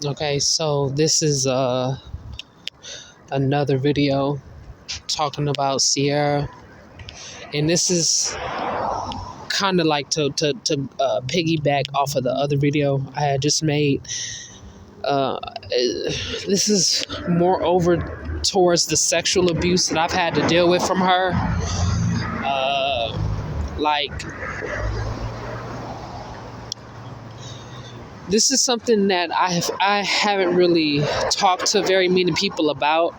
Okay, so this is another video talking about Ciara, and this is kind of like to piggyback off of the other video I had just made. Uh, this is more over towards the sexual abuse that I've had to deal with from her. Like, this is something that I haven't really talked to very many people about,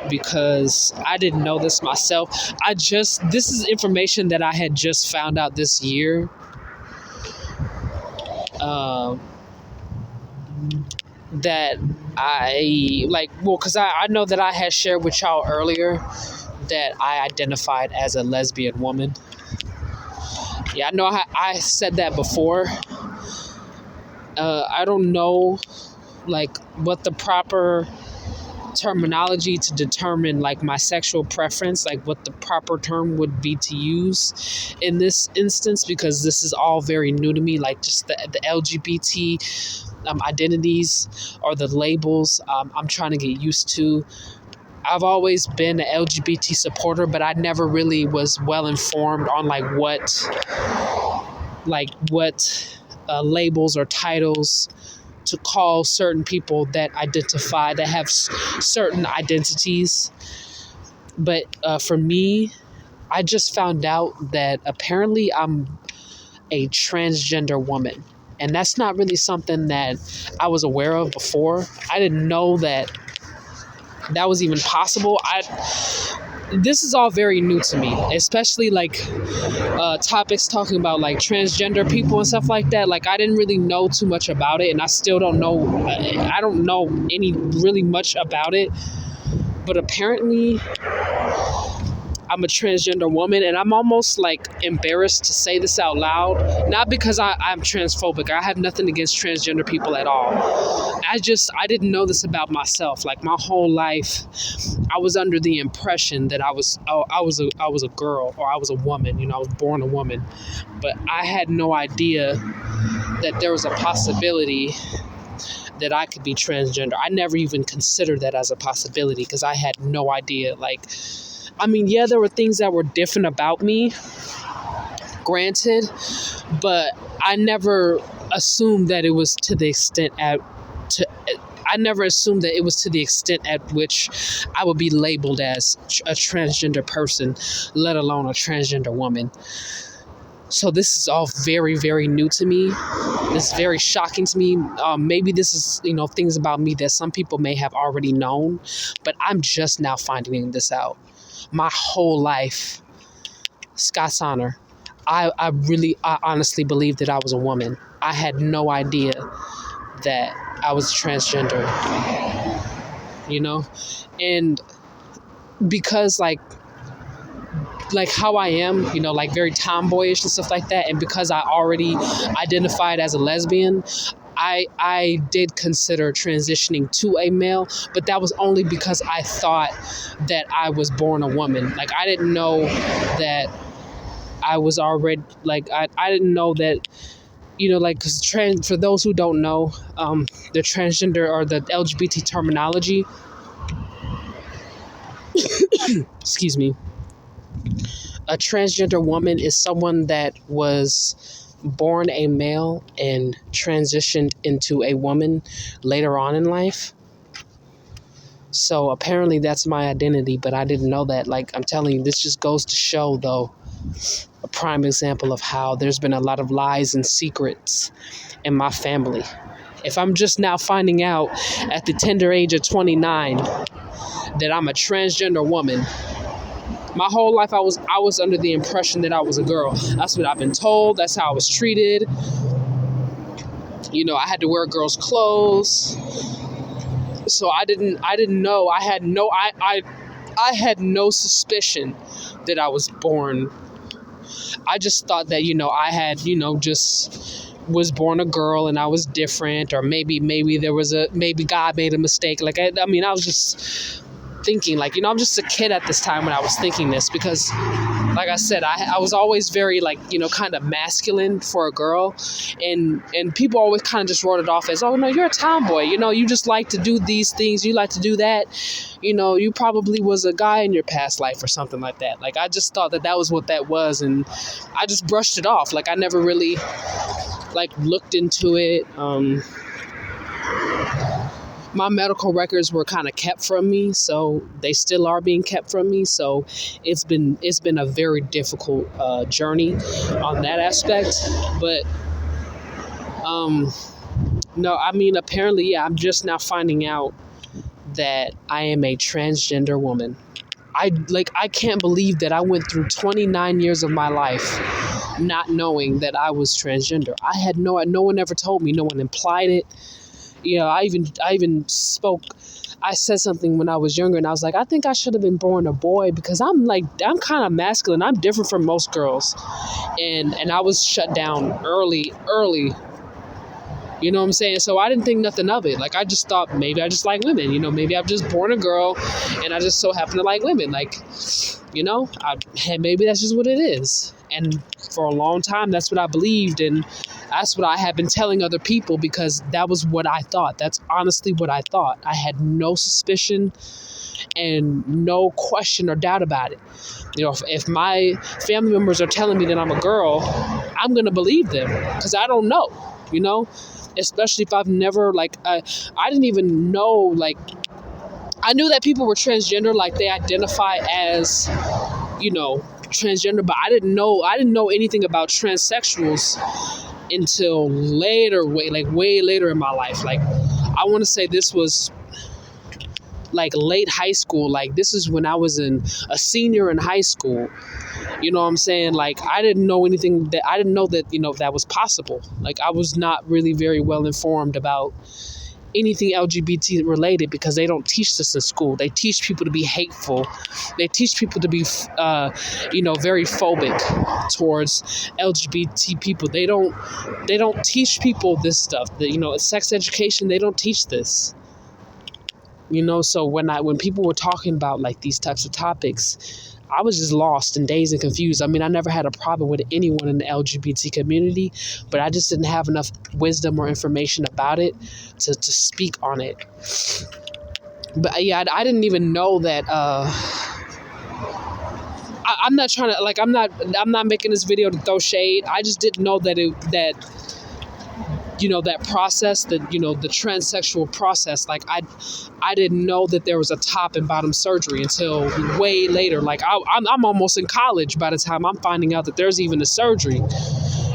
because I didn't know this myself. This is information that I had just found out this year. Um, that I like, well, because I know that I had shared with y'all earlier that I identified as a lesbian woman. Yeah, I know I said that before. I don't know, like, what the proper terminology to determine, like, my sexual preference, like what the proper term would be to use in this instance, because this is all very new to me, like just the LGBT identities or the labels. I'm trying to get used to. I've always been an LGBT supporter, but I never really was well informed on what labels or titles to call certain people that identify, that have certain identities. But for me, I just found out that apparently I'm a transgender woman. And that's not really something that I was aware of before. I didn't know that that was even possible. This is all very new to me, especially like topics talking about like transgender people and stuff like that. Like, I didn't really know too much about it, and I still don't know. I don't know any really much about it. But apparently, I'm a transgender woman, and I'm almost like embarrassed to say this out loud. Not because I'm transphobic. I have nothing against transgender people at all. I didn't know this about myself. Like, my whole life, I was under the impression that I was a girl, or I was a woman. I was born a woman, but I had no idea that there was a possibility that I could be transgender. I never even considered that as a possibility, because I had no idea. Like, I mean, yeah, there were things that were different about me, granted, but I never assumed that it was to the extent at which I would be labeled as a transgender person, let alone a transgender woman. So this is all very, very new to me. It's very shocking to me. Maybe this is, things about me that some people may have already known, but I'm just now finding this out. My whole life, Scott's honor, I honestly believed that I was a woman. I had no idea that I was transgender, and because like how I am, like very tomboyish and stuff like that, and because I already identified as a lesbian, I did consider transitioning to a male, but that was only because I thought that I was born a woman. Like, I didn't know that I was already, like, I didn't know that, like, because for those who don't know, the transgender or the LGBT terminology, excuse me, a transgender woman is someone that was born a male and transitioned into a woman later on in life. So apparently that's my identity, but I didn't know that. Like, I'm telling you, this just goes to show, though, a prime example of how there's been a lot of lies and secrets in my family. If I'm just now finding out at the tender age of 29 that I'm a transgender woman, my whole life I was under the impression that I was a girl. That's what I've been told. That's how I was treated. I had to wear girls' clothes. So I didn't know. I had no suspicion that I was born. I just thought that, I had, just was born a girl and I was different, or maybe maybe God made a mistake. Like, I was just thinking, like, I'm just a kid at this time when I was thinking this, because like I said, I was always very like, kind of masculine for a girl, and people always kind of just wrote it off as, oh no, you're a tomboy, you just like to do these things, you like to do that, you probably was a guy in your past life or something like that. Like I just thought that was what that was, and I just brushed it off. Like I never really like looked into it. My medical records were kind of kept from me, so they still are being kept from me. So it's been a very difficult journey on that aspect. But no, I mean, apparently, yeah, I'm just now finding out that I am a transgender woman. I can't believe that I went through 29 years of my life not knowing that I was transgender. No one ever told me, no one implied it. I even spoke. I said something when I was younger, and I was like, I think I should have been born a boy because I'm kind of masculine. I'm different from most girls, and I was shut down early. You know what I'm saying? So I didn't think nothing of it. Like I just thought maybe I just like women. Maybe I'm just born a girl, and I just so happen to like women. Maybe that's just what it is. And for a long time, that's what I believed, and that's what I had been telling other people because that was what I thought. That's honestly what I thought. I had no suspicion and no question or doubt about it. If my family members are telling me that I'm a girl, I'm going to believe them because I don't know, especially if I've never, I didn't even know, I knew that people were transgender, they identify as, transgender, but I didn't know anything about transsexuals until later, way later in my life. I want to say this was late high school. This is when I was a senior in high school. You know what I'm saying? I didn't know anything I didn't know that, that was possible. I was not really very well informed about anything LGBT related because they don't teach this in school. They teach people to be hateful. They teach people to be, very phobic towards LGBT people. They don't teach people this stuff. Sex education, they don't teach this. So when people were talking about these types of topics, I was just lost and dazed and confused. I mean, I never had a problem with anyone in the LGBT community, but I just didn't have enough wisdom or information about it to speak on it. But yeah, I didn't even know that. I'm not trying to I'm not making this video to throw shade. I just didn't know that that process, the transsexual process. I didn't know that there was a top and bottom surgery until way later. I'm almost in college by the time I'm finding out that there's even a surgery,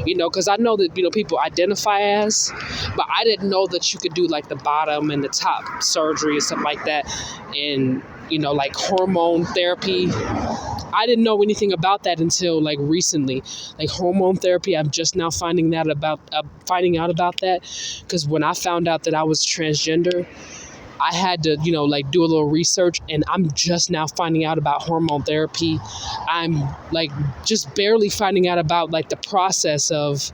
because I know that, people identify as, but I didn't know that you could do the bottom and the top surgery and stuff like that. And, hormone therapy. I didn't know anything about that until recently. Hormone therapy, I'm just now finding out about that, because when I found out that I was transgender, I had to, do a little research, and I'm just now finding out about hormone therapy. I'm just barely finding out about the process of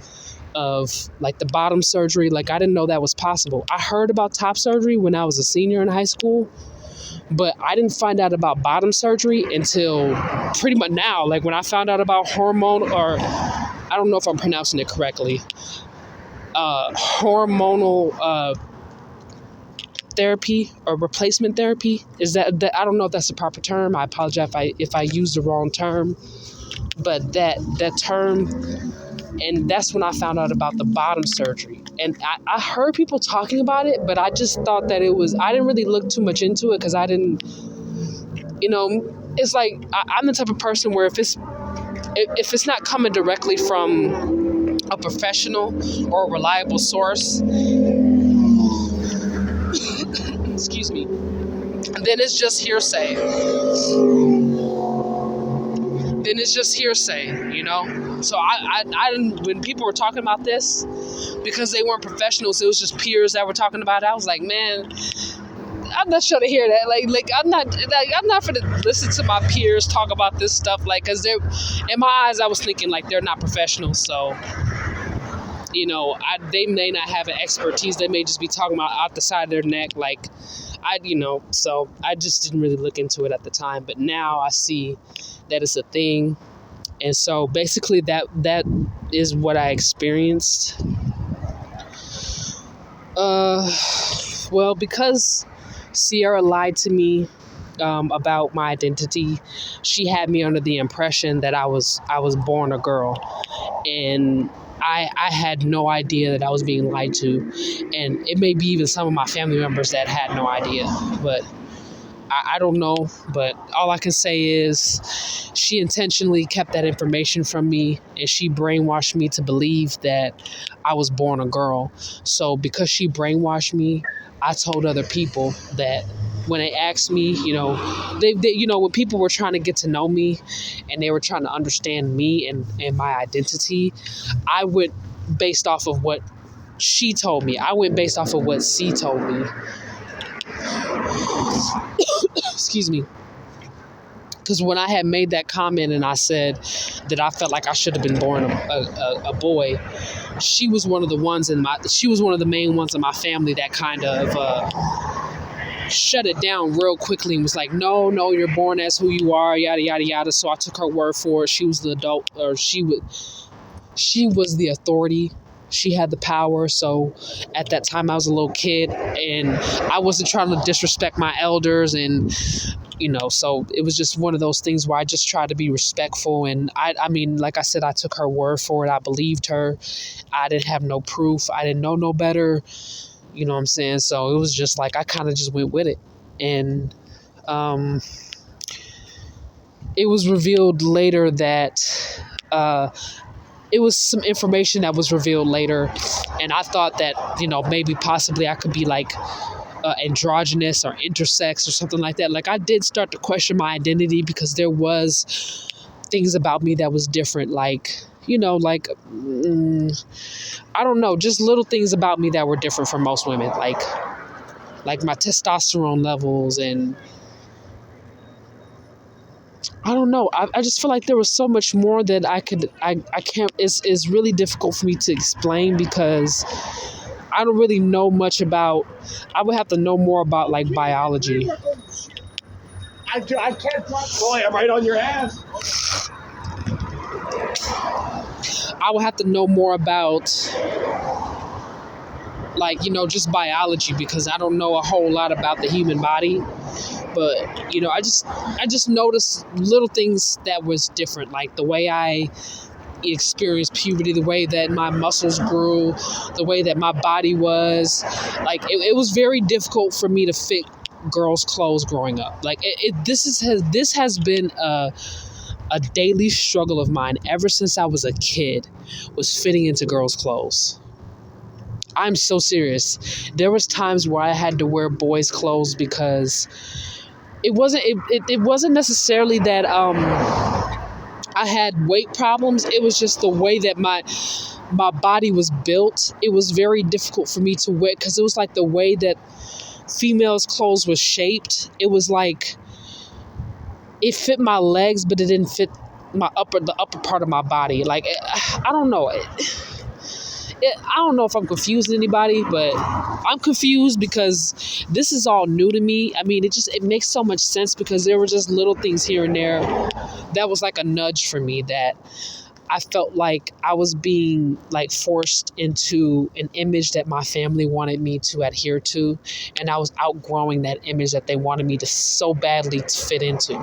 the bottom surgery. I didn't know that was possible. I heard about top surgery when I was a senior in high school, but I didn't find out about bottom surgery until pretty much now. When I found out about hormone, or I don't know if I'm pronouncing it correctly, hormonal therapy or replacement therapy. Is that I don't know if that's the proper term. I apologize if I use the wrong term, but that term. And that's when I found out about the bottom surgery. And I heard people talking about it, but I just thought that I didn't really look too much into it because I didn't, it's I'm the type of person where if it's not coming directly from a professional or a reliable source, excuse me, then it's just hearsay. So I didn't, when people were talking about this, because they weren't professionals, it was just peers that were talking about it. I was like, man, I'm not trying to hear that. I'm not going to listen to my peers talk about this stuff. Because they're, in my eyes, I was thinking they're not professionals. So, they may not have an expertise. They may just be talking about out the side of their neck. So I just didn't really look into it at the time. But now I see that it's a thing. And so basically that is what I experienced. Well, because Ciara lied to me about my identity, she had me under the impression that I was born a girl, and I had no idea that I was being lied to, and it may be even some of my family members that had no idea, but I don't know. But all I can say is she intentionally kept that information from me, and she brainwashed me to believe that I was born a girl. So because she brainwashed me, I told other people that when they asked me, when people were trying to get to know me and they were trying to understand me and my identity, I went based off of what she told me. I went based off of what C told me. Excuse me. Because when I had made that comment and I said that I felt like I should have been born a boy, she was one of the main ones in my family that kind of shut it down real quickly and was like, no, you're born as who you are, yada yada yada. So I took her word for it. She was the adult, or she was the authority. She had the power. So at that time I was a little kid and I wasn't trying to disrespect my elders, and so it was just one of those things where I just tried to be respectful. And I mean, like I said, I took her word for it. I believed her. I didn't have no proof. I didn't know no better. You know what I'm saying? So it was just like I kind of just went with it. And it was revealed later that it was some information that was revealed later. And I thought that, maybe possibly I could be like androgynous or intersex or something like that. Like I did start to question my identity because there was things about me that was different. Like, I don't know, just little things about me that were different from most women. Like my testosterone levels, and I don't know. I just feel like there was so much more that I can't, it's really difficult for me to explain because I don't really know much about, I would have to know more about like biology. I can't talk. Boy, I'm right on your ass. I would have to know more about like, just biology, because I don't know a whole lot about the human body. But, I just noticed little things that was different, like the way I experienced puberty, the way that my muscles grew, the way that my body was. Like it was very difficult for me to fit girls' clothes growing up. Like this has been a daily struggle of mine ever since I was a kid, was fitting into girls' clothes. I'm so serious. There was times where I had to wear boys' clothes because it wasn't necessarily that I had weight problems. It was just the way that my body was built. It was very difficult for me to wear because it was like the way that females' clothes was shaped. It was like it fit my legs, but it didn't fit the upper part of my body. Like I don't know. I don't know if I'm confusing anybody, but I'm confused because this is all new to me. I mean, it makes so much sense because there were just little things here and there that was like a nudge for me, that I felt like I was being like forced into an image that my family wanted me to adhere to, and I was outgrowing that image that they wanted me to so badly to fit into.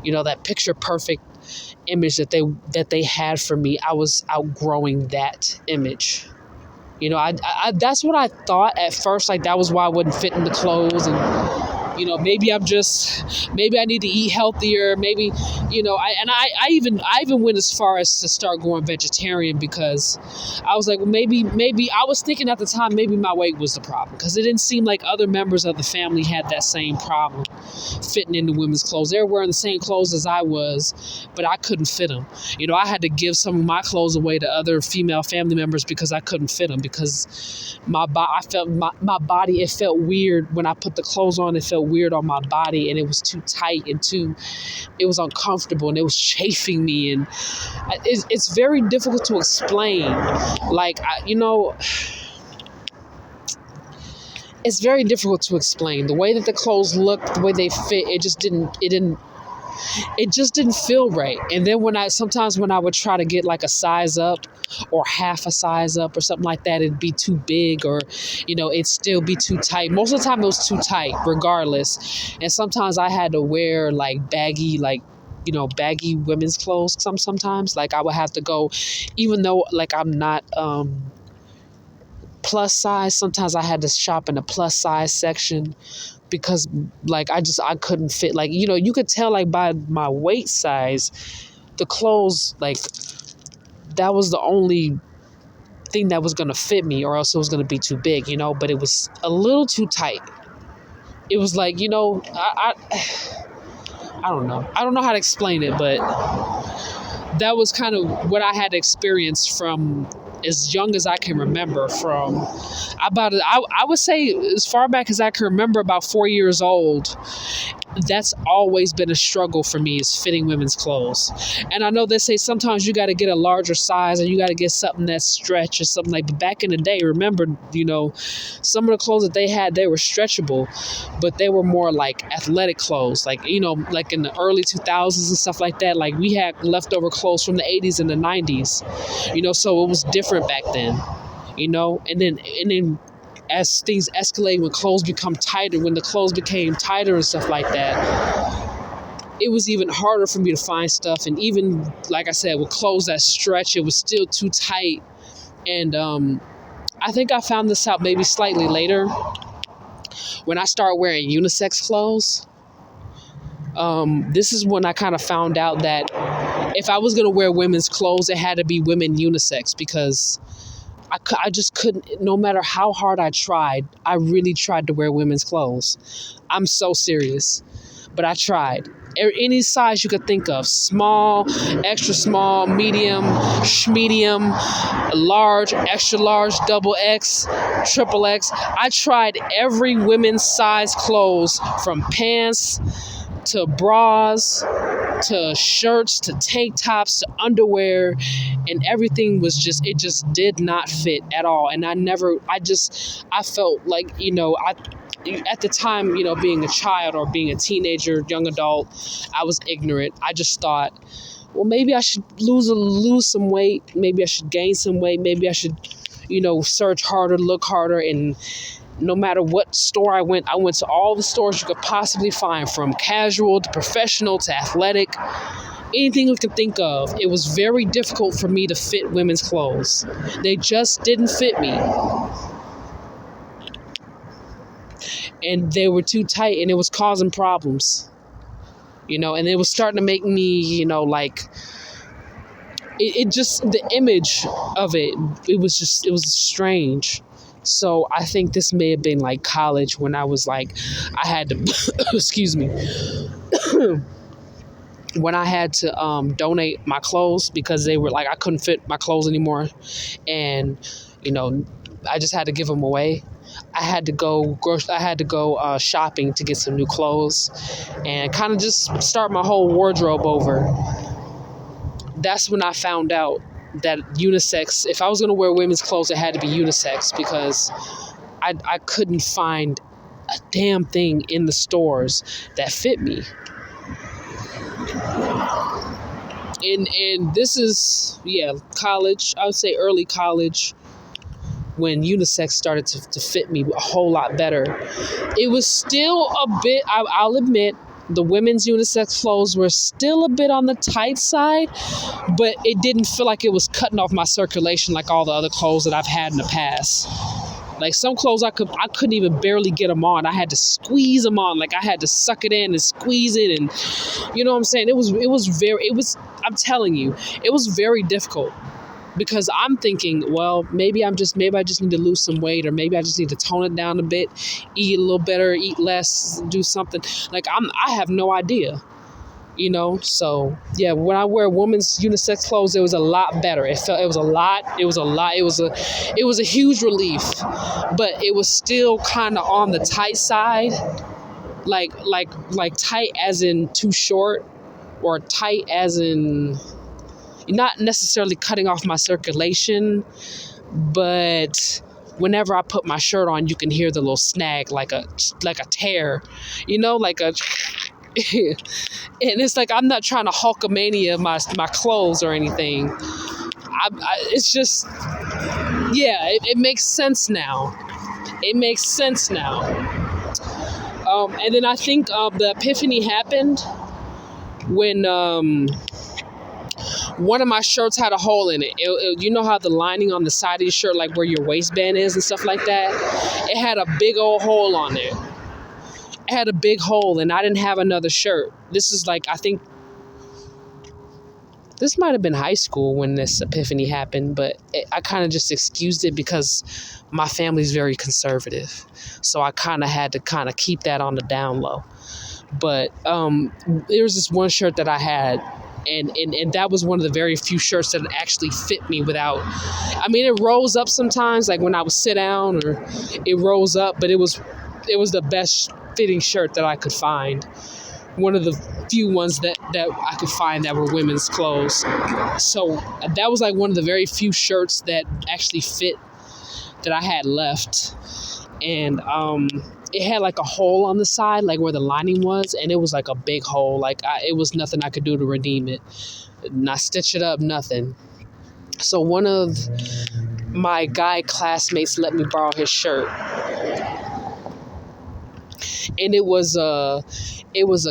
That picture perfect image that they had for me. I was outgrowing that image. I that's what I thought at first. Like that was why I wouldn't fit in the clothes, and maybe maybe I need to eat healthier. Maybe, I even went as far as to start going vegetarian because I was like, well, maybe I was thinking at the time, maybe my weight was the problem because it didn't seem like other members of the family had that same problem fitting into women's clothes. They were wearing the same clothes as I was, but I couldn't fit them. I had to give some of my clothes away to other female family members because I couldn't fit them, because I felt my body, it felt weird when I put the clothes on. It felt weird on my body, and it was too tight and it was uncomfortable, and it was chafing me, and it's very difficult to explain. Like, it's very difficult to explain the way that the clothes looked, the way they fit. It didn't it just didn't feel right. And then sometimes when I would try to get like a size up or half a size up or something like that, it'd be too big, or, it'd still be too tight. Most of the time it was too tight regardless. And sometimes I had to wear like baggy, baggy women's clothes. Sometimes like I would have to go, even though like I'm not, plus size, sometimes I had to shop in the plus size section because like I couldn't fit, like, you could tell like by my waist size, the clothes, like that was the only thing that was going to fit me, or else it was going to be too big, but it was a little too tight. It was like, I don't know. I don't know how to explain it, but that was kind of what I had experienced from as young as I can remember, from I would say as far back as I can remember, about 4 years old. That's always been a struggle for me, is fitting women's clothes. And I know they say sometimes you got to get a larger size, or you got to get something that's stretch or something like. But back in the day, remember, some of the clothes that they had, they were stretchable, but they were more like athletic clothes, like, like in the early 2000s and stuff like that. Like we had leftover clothes from the 80s and the 90s, so it was different back then, and then as things escalate, when clothes become tighter, when the clothes became tighter and stuff like that, it was even harder for me to find stuff. And even, like I said, with clothes that stretch, it was still too tight. And I think I found this out maybe slightly later when I started wearing unisex clothes. This is when I kind of found out that if I was going to wear women's clothes, it had to be women unisex, because I just couldn't, no matter how hard I tried, I really tried to wear women's clothes. I'm so serious. But I tried. Any size you could think of: small, extra small, medium, schmedium, large, extra large, double X, triple X. I tried every women's size clothes, from pants to bras to shirts to tank tops to underwear, and everything was it just did not fit at all. And I felt like, at the time, being a child or being a teenager, young adult, I was ignorant. I just thought, well, maybe I should lose some weight. Maybe I should gain some weight. Maybe I should, search harder, look harder. And no matter what store I went to all the stores you could possibly find, from casual to professional to athletic, anything you could think of. It was very difficult for me to fit women's clothes. They just didn't fit me. And they were too tight, and it was causing problems. And it was starting to make me, like, it just, the image of it was strange. So I think this may have been like college, when I was like, I had to, excuse me, when I had to donate my clothes because they were like, I couldn't fit my clothes anymore. And, I just had to give them away. I had to go shopping to get some new clothes and kind of just start my whole wardrobe over. That's when I found out that unisex, if I was going to wear women's clothes, it had to be unisex, because I couldn't find a damn thing in the stores that fit me. And this is, college, I would say early college, when unisex started to fit me a whole lot better. It was still a bit, I'll admit, the women's unisex clothes were still a bit on the tight side, but it didn't feel like it was cutting off my circulation like all the other clothes that I've had in the past. Like some clothes I couldn't even barely get them on. I had to squeeze them on. Like I had to suck it in and squeeze it, and you know what I'm saying? I'm telling you, it was very difficult. Because I'm thinking, well, maybe I just need to lose some weight, or maybe I just need to tone it down a bit, eat a little better, eat less, do something. Like I have no idea, So yeah, when I wear women's unisex clothes, it was a lot better. It was a huge relief, but it was still kind of on the tight side, like tight as in too short, or tight as in not necessarily cutting off my circulation, but whenever I put my shirt on, you can hear the little snag, like a tear, like a, And it's like I'm not trying to Hulkamania my clothes or anything. It's just, yeah, it makes sense now. It makes sense now. And then I think the epiphany happened when one of my shirts had a hole in it. You know how the lining on the side of your shirt, like where your waistband is and stuff like that? It had a big old hole on it. It had a big hole, and I didn't have another shirt. This is like, I think, this might have been high school when this epiphany happened, but I kind of just excused it because my family's very conservative. So I kind of had to kind of keep that on the down low. But there was this one shirt that I had, and that was one of the very few shirts that actually fit me without, I mean, it rolls up sometimes, like when I would sit down, or it rolls up, but it was the best fitting shirt that I could find. One of the few ones that I could find that were women's clothes. So that was like one of the very few shirts that actually fit that I had left. And it had like a hole on the side, like where the lining was, and it was like a big hole. Like it was nothing I could do to redeem it. Not stitch it up, nothing. So one of my guy classmates let me borrow his shirt. And it was a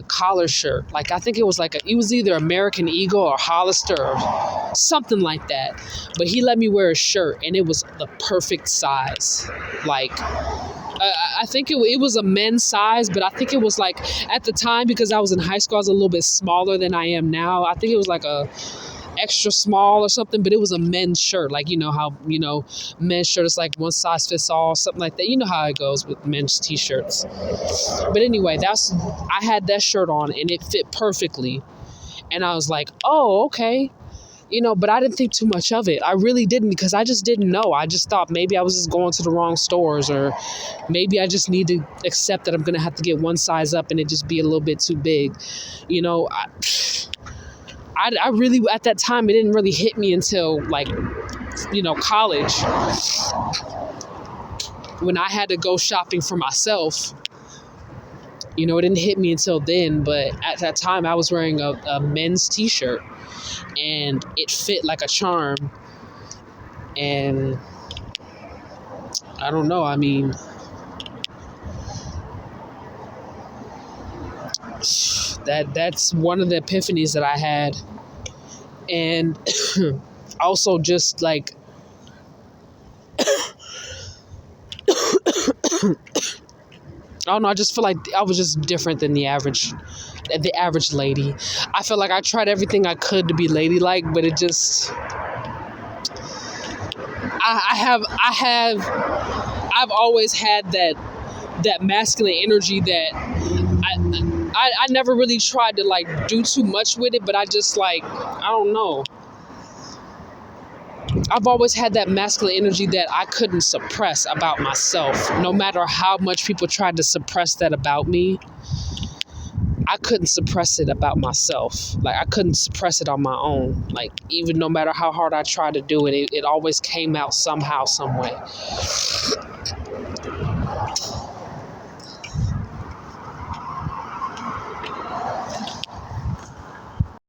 collar shirt. Like I think it was either American Eagle or Hollister or something like that. But he let me wear a shirt, and it was the perfect size. Like I think it was a men's size, but I think it was like, at the time, because I was in high school, I was a little bit smaller than I am now. I think it was like a extra small or something, but it was a men's shirt. Like, you know how, men's shirt is like one size fits all, something like that. You know how it goes with men's t-shirts. But anyway, I had that shirt on, and it fit perfectly. And I was like, oh, okay. But I didn't think too much of it. I really didn't, because I just didn't know. I just thought maybe I was just going to the wrong stores, or maybe I just need to accept that I'm going to have to get one size up and it just be a little bit too big. I really, at that time, it didn't really hit me until like, college, when I had to go shopping for myself. It didn't hit me until then, but at that time I was wearing a men's t-shirt, and it fit like a charm. And I don't know, I mean, that's one of the epiphanies that I had. And also just like I don't know, I just feel like I was just different than the average lady. I feel like I tried everything I could to be ladylike, but it just, I've always had that masculine energy that I never really tried to like do too much with it, but I just like, I don't know. I've always had that masculine energy that I couldn't suppress about myself. No matter how much people tried to suppress that about me, I couldn't suppress it about myself. Like, I couldn't suppress it on my own. Like, even no matter how hard I tried to do it, it always came out somehow, some way.